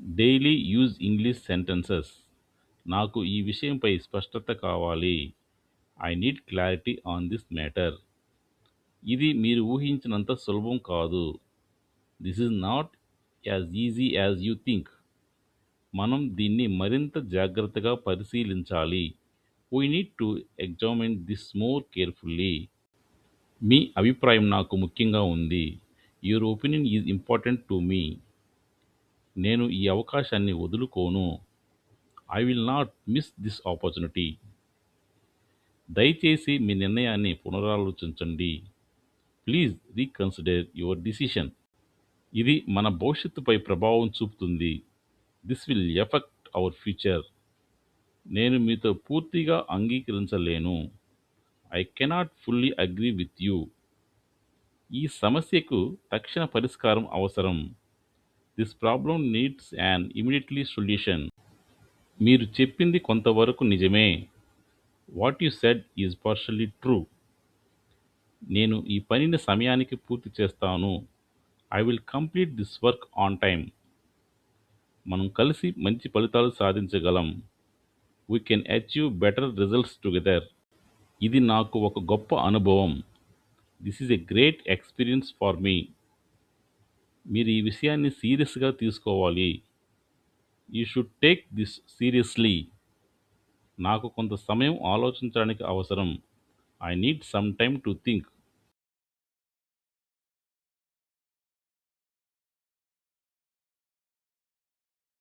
Daily use English sentences. నాకు ఈ విషయంపై స్పష్టత కావాలి. I need clarity on this matter. ఇది మీరు ఊహించినంత సులభం కాదు. This is not as easy as you think. మనం దీన్ని మరింత జాగ్రత్తగా పరిశీలించాలి. We need to examine this more carefully. మీ అభిప్రాయం నాకు ముఖ్యంగా ఉంది. Your opinion is important to me. నేను ఈ అవకాశాన్ని వదులుకోను. I will not miss this opportunity. దయచేసి మీ నిర్ణయాన్ని పునరాలోచించండి. Please reconsider your decision. ఇది మన భవిష్యత్తుపై ప్రభావం చూపుతుంది. This will effect our future. నేను మీతో పూర్తిగా అంగీకరించలేను. I cannot fully agree with you. ఈ సమస్యకు తక్షణ పరిష్కారం అవసరం. This problem needs an immediately solution. మీరు చెప్పింది కొంతవరకు నిజమే. What you said is partially true. నేను ఈ పనిని సమయానికి పూర్తి చేస్తాను. I will complete this work on time. మనం కలిసి మంచి ఫలితాలు సాధించగలం. We can achieve better results together. ఇది నాకు ఒక గొప్ప అనుభవం. This is a great experience for me. మీరు ఈ విషయాన్ని సీరియస్గా తీసుకోవాలి. You should take this seriously. నాకు కొంత సమయం ఆలోచించడానికి అవసరం. I need some time to think.